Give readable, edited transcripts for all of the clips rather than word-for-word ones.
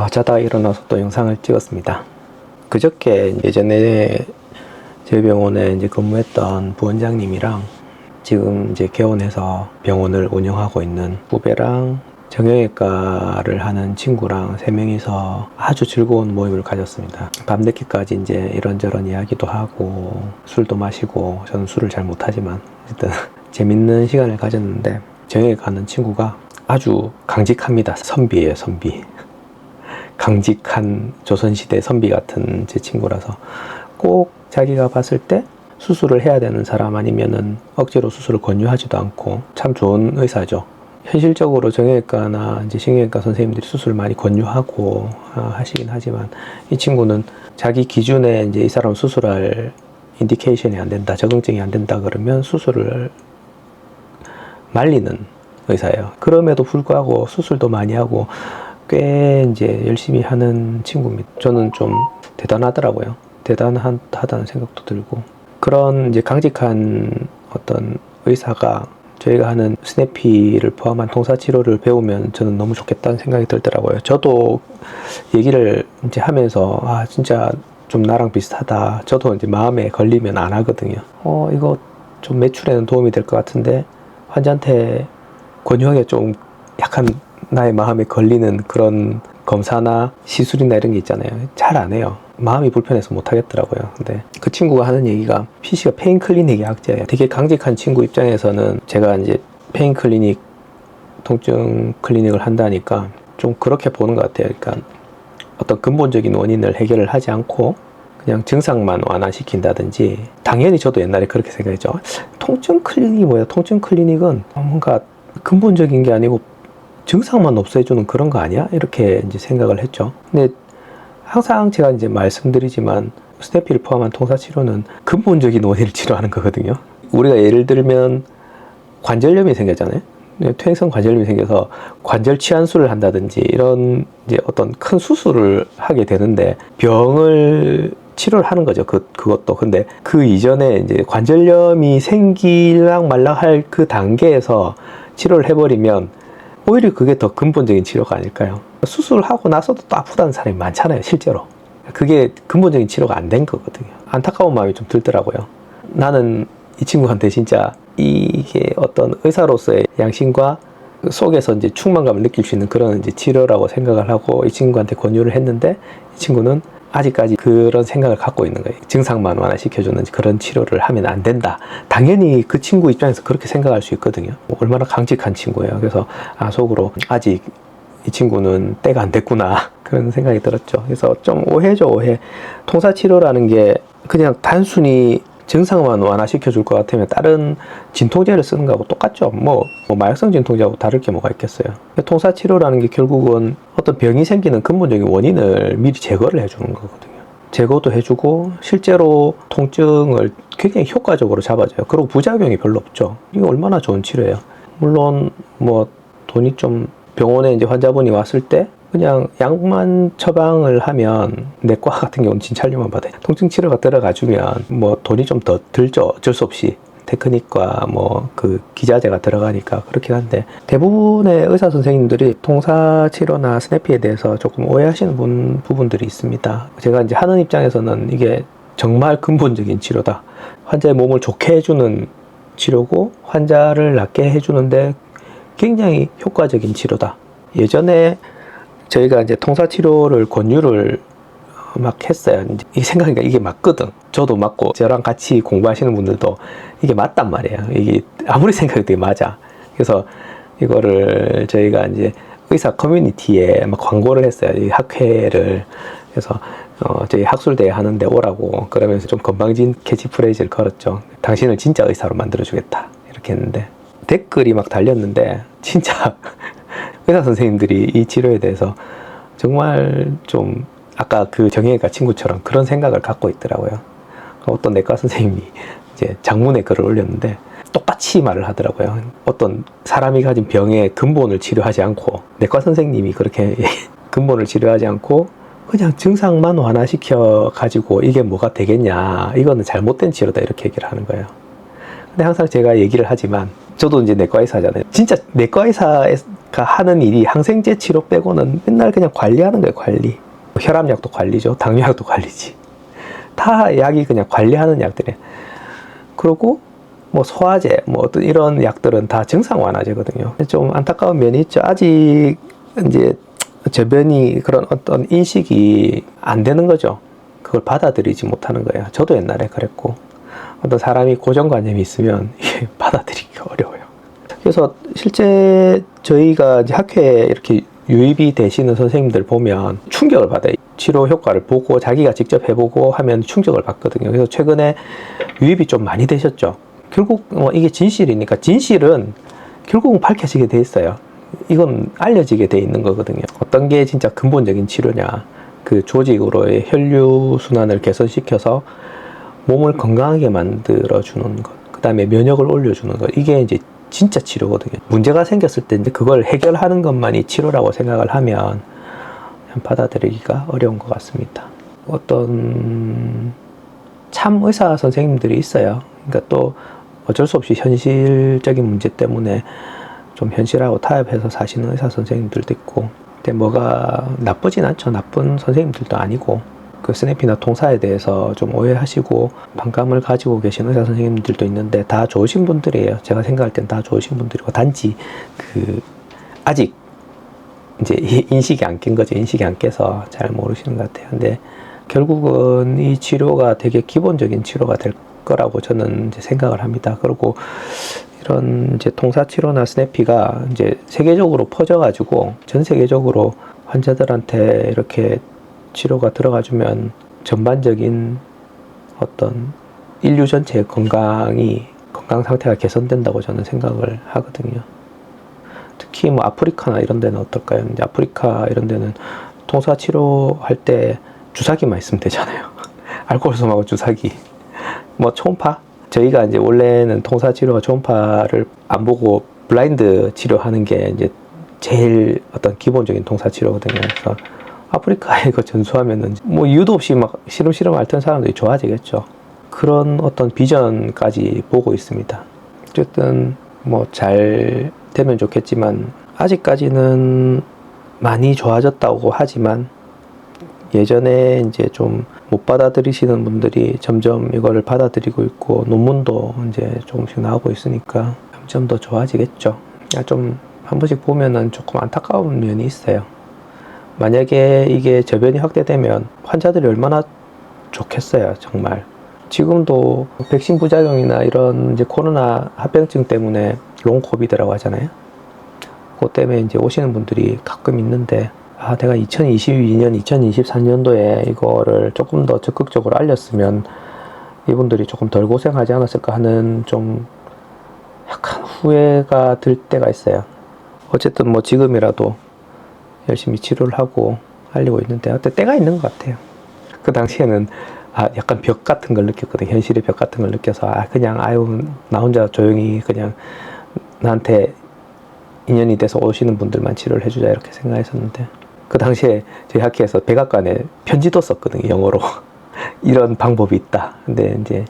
자다가 일어나서 또 영상을 찍었습니다. 그저께 예전에 저희 병원에 이제 근무했던 부원장님이랑 지금 이제 개원해서 병원을 운영하고 있는 후배랑 정형외과를 하는 친구랑 3명이서 아주 즐거운 모임을 가졌습니다. 밤늦게까지 이제 이런저런 이야기도 하고 술도 마시고, 저는 술을 잘 못하지만 일단 재밌는 시간을 가졌는데, 정형외과 하는 친구가 아주 강직합니다. 선비예요, 선비. 강직한 조선시대 선비 같은 제 친구라서 꼭 자기가 봤을 때 수술을 해야 되는 사람 아니면은 억지로 수술을 권유하지도 않고 참 좋은 의사죠. 현실적으로 정형외과나 이제 신경외과 선생님들이 수술을 많이 권유하고 하시긴 하지만, 이 친구는 자기 기준에 이제 이 사람 수술할 인디케이션이 안 된다, 적응증이 안 된다 그러면 수술을 말리는 의사예요. 그럼에도 불구하고 수술도 많이 하고 꽤 이제 열심히 하는 친구입니다. 저는 좀 대단하더라고요. 대단하다는 생각도 들고, 그런 이제 강직한 어떤 의사가 저희가 하는 스냅피를 포함한 통사치료를 배우면 저는 너무 좋겠다는 생각이 들더라고요. 저도 얘기를 이제 하면서 진짜 좀 나랑 비슷하다. 저도 이제 마음에 걸리면 안 하거든요. 이거 좀 매출에는 도움이 될 것 같은데 환자한테 권유하기가 좀 약간 나의 마음에 걸리는 그런 검사나 시술이나 이런 게 있잖아요. 잘 안 해요. 마음이 불편해서 못 하겠더라고요. 근데 그 친구가 하는 얘기가, PC가 페인 클리닉의 학자예요. 되게 강직한 친구 입장에서는 제가 이제 페인 클리닉, 통증 클리닉을 한다니까 좀 그렇게 보는 것 같아요. 그러니까 어떤 근본적인 원인을 해결을 하지 않고 그냥 증상만 완화시킨다든지. 당연히 저도 옛날에 그렇게 생각했죠. 통증 클리닉이 뭐야? 통증 클리닉은 뭔가 근본적인 게 아니고 증상만 없애주는 그런 거 아니야? 이렇게 이제 생각을 했죠. 근데 항상 제가 이제 말씀드리지만, 스냅피를 포함한 통사치료는 근본적인 원인을 치료하는 거거든요. 우리가 예를 들면 관절염이 생겼잖아요. 퇴행성 관절염이 생겨서 관절 치환술을 한다든지 이런 이제 어떤 큰 수술을 하게 되는데 병을 치료를 하는 거죠. 그것도. 근데 그 이전에 이제 관절염이 생길랑 말랑 할 그 단계에서 치료를 해버리면 오히려 그게 더 근본적인 치료가 아닐까요? 수술을 하고 나서도 또 아프다는 사람이 많잖아요, 실제로. 그게 근본적인 치료가 안 된 거거든요. 안타까운 마음이 좀 들더라고요. 나는 이 친구한테 진짜 이게 어떤 의사로서의 양심과 속에서 이제 충만감을 느낄 수 있는 그런 이제 치료라고 생각을 하고 이 친구한테 권유를 했는데, 이 친구는 아직까지 그런 생각을 갖고 있는 거예요. 증상만 완화시켜주는 그런 치료를 하면 안 된다. 당연히 그 친구 입장에서 그렇게 생각할 수 있거든요. 얼마나 강직한 친구예요. 그래서 속으로 아직 이 친구는 때가 안 됐구나, 그런 생각이 들었죠. 그래서 좀 오해죠, 오해. 통사치료라는 게 그냥 단순히 증상만 완화시켜 줄 것 같으면 다른 진통제를 쓰는 거하고 똑같죠. 뭐 마약성 진통제하고 다를 게 뭐가 있겠어요. 통사치료라는 게 결국은 어떤 병이 생기는 근본적인 원인을 미리 제거를 해주는 거거든요. 제거도 해주고 실제로 통증을 굉장히 효과적으로 잡아줘요. 그리고 부작용이 별로 없죠. 이게 얼마나 좋은 치료예요. 물론 뭐 돈이 좀, 병원에 이제 환자분이 왔을 때 그냥 약만 처방을 하면, 내과 같은 경우는 진찰료만 받아요. 통증 치료가 들어가주면 뭐 돈이 좀 더 들죠. 어쩔 수 없이. 테크닉과 뭐 그 기자재가 들어가니까 그렇긴 한데, 대부분의 의사 선생님들이 통사치료나 스냅피에 대해서 조금 오해하시는 부분들이 있습니다. 제가 이제 하는 입장에서는 이게 정말 근본적인 치료다. 환자의 몸을 좋게 해주는 치료고 환자를 낫게 해주는데 굉장히 효과적인 치료다. 예전에 저희가 이제 통사치료를 권유를 막 했어요. 이 생각이니까 이게 맞거든. 저도 맞고 저랑 같이 공부하시는 분들도 이게 맞단 말이에요. 이게 아무리 생각해도 맞아. 그래서 이거를 저희가 이제 의사 커뮤니티에 막 광고를 했어요. 이 학회를. 그래서 저희 학술대회 하는데 오라고, 그러면서 좀 건방진 캐치프레이즈를 걸었죠. 당신을 진짜 의사로 만들어주겠다, 이렇게 했는데 댓글이 막 달렸는데, 진짜 의사 선생님들이 이 치료에 대해서 정말 좀 아까 그 정형외과 친구처럼 그런 생각을 갖고 있더라고요. 어떤 내과 선생님이 이제 장문에 글을 올렸는데 똑같이 말을 하더라고요. 어떤 사람이 가진 병의 근본을 치료하지 않고, 내과 선생님이 그렇게 근본을 치료하지 않고 그냥 증상만 완화시켜 가지고 이게 뭐가 되겠냐, 이거는 잘못된 치료다, 이렇게 얘기를 하는 거예요. 근데 항상 제가 얘기를 하지만 저도 이제 내과 의사잖아요. 진짜 내과 의사가 하는 일이 항생제 치료 빼고는 맨날 그냥 관리하는 거예요, 관리. 혈압약도 관리죠. 당뇨약도 관리지. 다 약이 그냥 관리하는 약들이에요. 그리고 뭐 소화제, 뭐 어떤 이런 약들은 다 증상 완화제거든요. 좀 안타까운 면이 있죠. 아직 이제 저변이 그런 어떤 인식이 안 되는 거죠. 그걸 받아들이지 못하는 거예요. 저도 옛날에 그랬고, 어떤 사람이 고정관념이 있으면 이게 받아들이기 어려워요. 그래서 실제 저희가 이제 학회에 이렇게 유입이 되시는 선생님들 보면 충격을 받아요. 치료 효과를 보고 자기가 직접 해보고 하면 충격을 받거든요. 그래서 최근에 유입이 좀 많이 되셨죠. 결국 이게 진실이니까, 진실은 결국은 밝혀지게 돼 있어요. 이건 알려지게 돼 있는 거거든요. 어떤 게 진짜 근본적인 치료냐, 그 조직으로의 혈류순환을 개선시켜서 몸을 건강하게 만들어주는 것, 그 다음에 면역을 올려주는 것, 이게 이제 진짜 치료거든요. 문제가 생겼을 때 이제 그걸 해결하는 것만이 치료라고 생각을 하면 받아들이기가 어려운 것 같습니다. 어떤 참 의사 선생님들이 있어요. 그러니까 또 어쩔 수 없이 현실적인 문제 때문에 좀 현실하고 타협해서 사시는 의사 선생님들도 있고, 근데 뭐가 나쁘진 않죠. 나쁜 선생님들도 아니고, 그 스냅이나 통사에 대해서 좀 오해하시고 반감을 가지고 계신 의사 선생님들도 있는데 다 좋으신 분들이에요. 제가 생각할 땐 다 좋으신 분들이고, 단지 아직 이제 인식이 안 깬 거죠. 인식이 안 깨서 잘 모르시는 것 같아요. 근데 결국은 이 치료가 되게 기본적인 치료가 될 거라고 저는 이제 생각을 합니다. 그리고 이런 이제 통사치료나 스냅피가 이제 세계적으로 퍼져가지고 전 세계적으로 환자들한테 이렇게 치료가 들어가주면 전반적인 어떤 인류 전체의 건강 상태가 개선된다고 저는 생각을 하거든요. 특히 뭐 아프리카나 이런 데는 어떨까요? 이제 아프리카 이런 데는 통사 치료할 때 주사기만 있으면 되잖아요. 알코올솜하고 주사기. 뭐 초음파? 저희가 이제 원래는 통사 치료가 초음파를 안 보고 블라인드 치료하는 게 이제 제일 어떤 기본적인 통사 치료거든요. 그래서 아프리카에 이거 전수하면은 뭐 이유도 없이 막 시름시름 앓던 사람들이 좋아지겠죠. 그런 어떤 비전까지 보고 있습니다. 어쨌든 뭐 잘 되면 좋겠지만, 아직까지는 많이 좋아졌다고 하지만 예전에 이제 좀 못 받아들이시는 분들이 점점 이거를 받아들이고 있고, 논문도 이제 조금씩 나오고 있으니까 점점 더 좋아지겠죠. 좀 한 번씩 보면은 조금 안타까운 면이 있어요. 만약에 이게 저변이 확대되면 환자들이 얼마나 좋겠어요, 정말. 지금도 백신 부작용이나 이런 이제 코로나 합병증 때문에 롱 코비드라고 하잖아요. 그것 때문에 이제 오시는 분들이 가끔 있는데, 내가 2022년, 2023년도에 이거를 조금 더 적극적으로 알렸으면 이분들이 조금 덜 고생하지 않았을까 하는 좀 약간 후회가 들 때가 있어요. 어쨌든 뭐 지금이라도 열심히 치료를 하고 알리고 있는데, 어때 때가 있는 것 같아요. 그 당시에는 약간 벽 같은 걸 느꼈거든요. 현실의 벽 같은 걸 느껴서 그냥 나 혼자 조용히 그냥 나한테 인연이 돼서 오시는 분들만 치료를 해주자 이렇게 생각했었는데, 그 당시에 저희 학회에서 백악관에 편지도 썼거든요, 영어로. 이런 방법이 있다. 근데 이제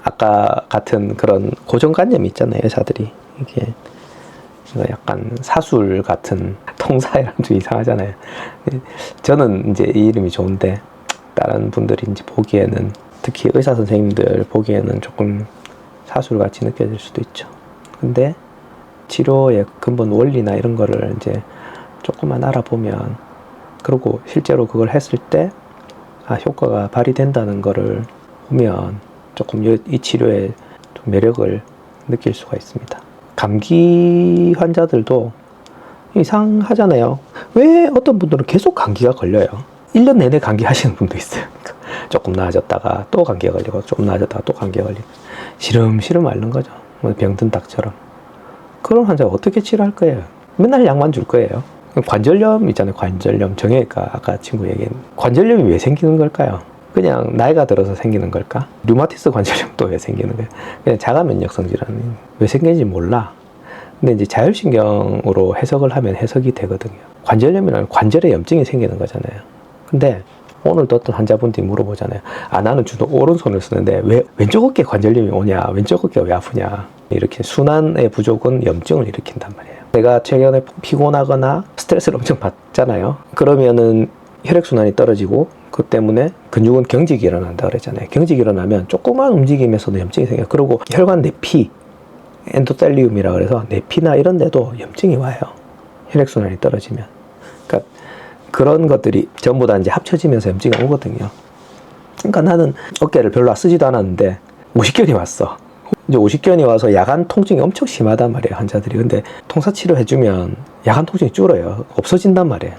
아까 같은 그런 고정관념이 있잖아요, 여자들이. 이게 약간 사술 같은, 통사이랑 좀 이상하잖아요. 저는 이제 이 이름이 좋은데 다른 분들이 이제 보기에는, 특히 의사 선생님들 보기에는 조금 사술같이 느껴질 수도 있죠. 근데 치료의 근본 원리나 이런 거를 이제 조금만 알아보면, 그리고 실제로 그걸 했을 때 효과가 발휘된다는 거를 보면 조금 이 치료의 좀 매력을 느낄 수가 있습니다. 감기 환자들도 이상하잖아요. 왜 어떤 분들은 계속 감기가 걸려요? 1년 내내 감기 하시는 분도 있어요. 조금 나아졌다가 또 감기가 걸리고, 조금 나아졌다가 또 감기가 걸리고, 시름시름 앓는 거죠. 병든 닭처럼. 그런 환자가 어떻게 치료할 거예요? 맨날 약만 줄 거예요. 관절염 있잖아요. 관절염. 정형외과 아까 친구 얘기한 관절염이 왜 생기는 걸까요? 그냥 나이가 들어서 생기는 걸까? 류마티스 관절염도 왜 생기는 거예요? 그냥 자가 면역성 질환이 왜 생기는지 몰라. 근데 이제 자율신경으로 해석을 하면 해석이 되거든요. 관절염이라는 관절에 염증이 생기는 거잖아요. 근데 오늘도 어떤 환자분들이 물어보잖아요. 아, 나는 주로 오른손을 쓰는데 왜 왼쪽 어깨 관절염이 오냐, 왼쪽 어깨가 왜 아프냐. 이렇게 순환의 부족은 염증을 일으킨단 말이에요. 내가 최근에 피곤하거나 스트레스를 엄청 받잖아요. 그러면은 혈액순환이 떨어지고 그 때문에 근육은 경직이 일어난다 그랬잖아요. 경직이 일어나면 조그만 움직임에서도 염증이 생겨요. 그리고 혈관 내피, 엔도텔리움이라 그래서 내피나 이런 데도 염증이 와요. 혈액순환이 떨어지면. 그러니까 그런 것들이 전부 다 이제 합쳐지면서 염증이 오거든요. 그러니까 나는 어깨를 별로 쓰지도 않았는데 오십견이 왔어. 이제 오십견이 와서 야간 통증이 엄청 심하단 말이에요, 환자들이. 근데 통사치료 해주면 야간 통증이 줄어요. 없어진단 말이에요.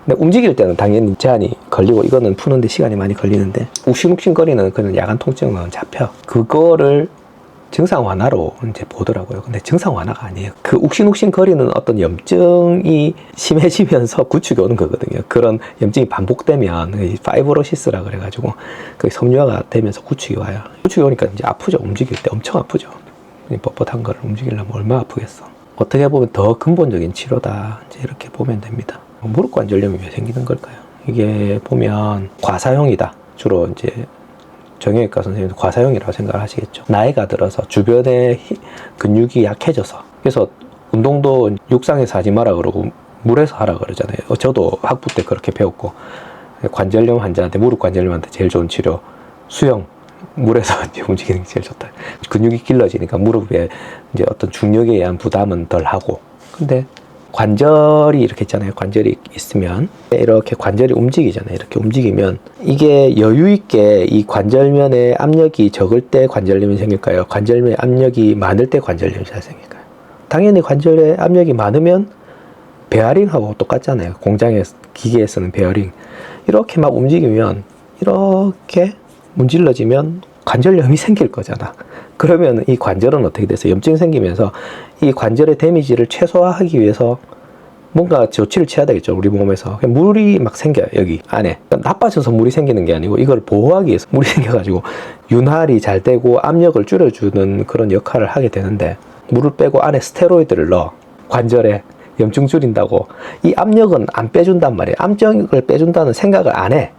근데 움직일 때는 당연히 제한이 걸리고 이거는 푸는데 시간이 많이 걸리는데 욱신욱신거리는 그런 야간 통증은 잡혀. 그거를 증상 완화로 이제 보더라고요. 근데 증상 완화가 아니에요. 그 욱신욱신거리는 어떤 염증이 심해지면서 구축이 오는 거거든요. 그런 염증이 반복되면 파이브로시스라 그래가지고 그 섬유화가 되면서 구축이 와요. 구축이 오니까 이제 아프죠. 움직일 때 엄청 아프죠. 뻣뻣한 거를 움직이려면 얼마나 아프겠어. 어떻게 보면 더 근본적인 치료다. 이제 이렇게 보면 됩니다. 무릎 관절염이 왜 생기는 걸까요? 이게 보면 과사용이다. 주로 이제 정형외과 선생님도 과사용이라고 생각을 하시겠죠. 나이가 들어서 주변에 근육이 약해져서, 그래서 운동도 육상에서 하지 마라 그러고 물에서 하라 그러잖아요. 저도 학부 때 그렇게 배웠고, 관절염 환자한테, 무릎 관절염한테 제일 좋은 치료 수영, 물에서 이제 움직이는 게 제일 좋다. 근육이 길러지니까 무릎에 이제 어떤 중력에 의한 부담은 덜 하고. 근데 관절이 이렇게 있잖아요. 관절이 있으면 이렇게 관절이 움직이잖아요. 이렇게 움직이면 이게 여유 있게 이 관절면에 압력이 적을 때 관절염이 생길까요? 관절면에 압력이 많을 때 관절염이 잘 생길까요? 당연히 관절에 압력이 많으면 베어링하고 똑같잖아요. 공장에 기계에 쓰는 베어링. 이렇게 막 움직이면, 이렇게 문질러지면 관절염이 생길 거잖아. 그러면 이 관절은 어떻게 돼서 염증이 생기면서 이 관절의 데미지를 최소화하기 위해서 뭔가 조치를 취해야 되겠죠. 우리 몸에서. 물이 막 생겨요. 여기 안에. 나빠져서 물이 생기는 게 아니고 이걸 보호하기 위해서 물이 생겨가지고 윤활이 잘 되고 압력을 줄여주는 그런 역할을 하게 되는데, 물을 빼고 안에 스테로이드를 넣어. 관절에 염증 줄인다고. 이 압력은 안 빼준단 말이에요. 압력을 빼준다는 생각을 안 해.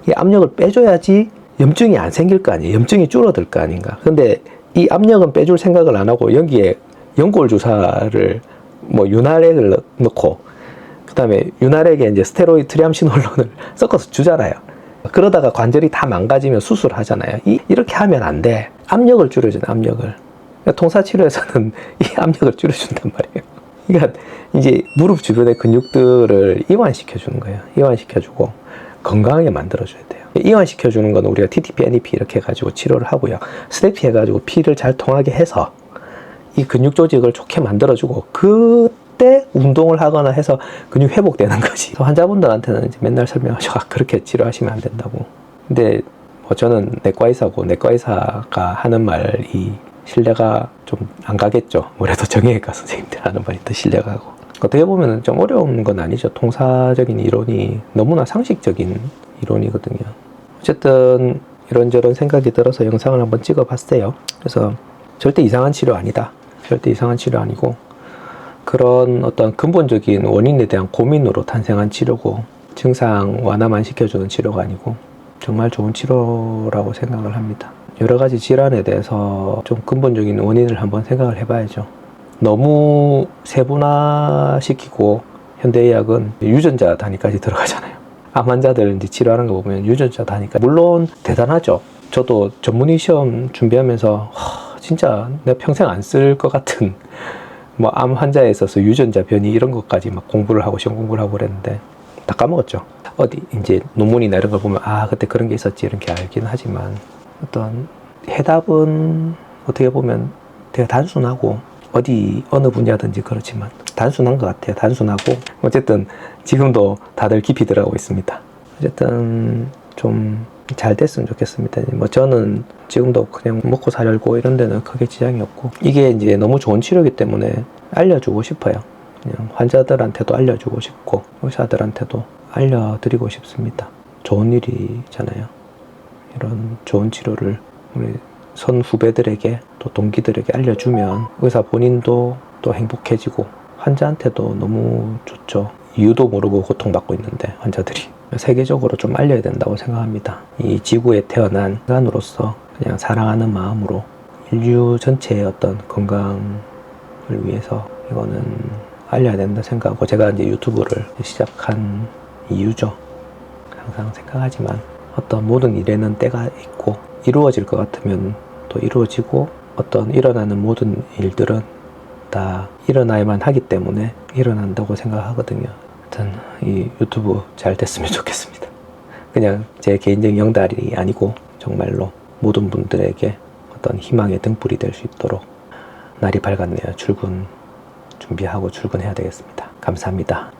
이 압력을 빼줘야지 염증이 안 생길 거 아니에요. 염증이 줄어들 거 아닌가. 근데 이 압력은 빼줄 생각을 안 하고 여기에 연골 주사를 윤활액을 넣고, 그 다음에 윤활액에 이제 스테로이드 트리암시놀론을 섞어서 주잖아요. 그러다가 관절이 다 망가지면 수술하잖아요. 이렇게 하면 안 돼. 압력을 줄여주는 압력을. 그러니까 통사치료에서는 이 압력을 줄여준단 말이에요. 그러니까 이제 무릎 주변의 근육들을 이완시켜주는 거예요. 이완시켜주고 건강하게 만들어줘야 돼요. 이완시켜주는 건 우리가 TTP, NEP 이렇게 해가지고 치료를 하고요. 스테피 해가지고 피를 잘 통하게 해서 이 근육 조직을 좋게 만들어주고, 그때 운동을 하거나 해서 근육 회복되는 거지. 환자분들한테는 이제 맨날 설명하죠. 그렇게 치료하시면 안 된다고. 근데 저는 내과의사고, 내과의사가 하는 말이 신뢰가 좀 안 가겠죠. 그래도 정형외과 선생님들 하는 말이 더 신뢰가 가고. 어떻게 보면 좀 어려운 건 아니죠. 통사적인 이론이 너무나 상식적인 이론이거든요. 어쨌든 이런저런 생각이 들어서 영상을 한번 찍어 봤어요. 그래서 절대 이상한 치료 아니다. 절대 이상한 치료 아니고, 그런 어떤 근본적인 원인에 대한 고민으로 탄생한 치료고, 증상 완화만 시켜주는 치료가 아니고 정말 좋은 치료라고 생각을 합니다. 여러 가지 질환에 대해서 좀 근본적인 원인을 한번 생각을 해봐야죠. 너무 세분화시키고 현대의학은 유전자 단위까지 들어가잖아요. 암 환자들 이제 치료하는 거 보면 유전자 단위까지. 물론 대단하죠. 저도 전문의 시험 준비하면서 진짜 내가 평생 안 쓸 것 같은 암 환자에 있어서 유전자 변이 이런 것까지 막 공부를 하고 시험 공부를 하고 그랬는데 다 까먹었죠. 어디 이제 논문이나 이런 걸 보면 그때 그런 게 있었지 이렇게 알긴 하지만, 어떤 해답은 어떻게 보면 되게 단순하고, 어느 분야든지 그렇지만 단순한 것 같아요. 단순하고 어쨌든 지금도 다들 깊이 들어가고 있습니다. 어쨌든 좀 잘 됐으면 좋겠습니다. 저는 지금도 그냥 먹고 살고 이런 데는 크게 지장이 없고, 이게 이제 너무 좋은 치료이기 때문에 알려주고 싶어요. 그냥 환자들한테도 알려주고 싶고 의사들한테도 알려드리고 싶습니다. 좋은 일이잖아요. 이런 좋은 치료를 우리 선후배들에게 또 동기들에게 알려주면 의사 본인도 또 행복해지고 환자한테도 너무 좋죠. 이유도 모르고 고통받고 있는데 환자들이. 세계적으로 좀 알려야 된다고 생각합니다. 이 지구에 태어난 인간으로서 그냥 사랑하는 마음으로 인류 전체의 어떤 건강을 위해서 이거는 알려야 된다 생각하고, 제가 이제 유튜브를 시작한 이유죠. 항상 생각하지만 어떤 모든 일에는 때가 있고, 이루어질 것 같으면 또 이루어지고, 어떤 일어나는 모든 일들은 다 일어나야만 하기 때문에 일어난다고 생각하거든요. 하여튼 이 유튜브 잘 됐으면 좋겠습니다. 그냥 제 개인적인 영달이 아니고 정말로 모든 분들에게 어떤 희망의 등불이 될 수 있도록. 날이 밝았네요. 출근 준비하고 출근해야 되겠습니다. 감사합니다.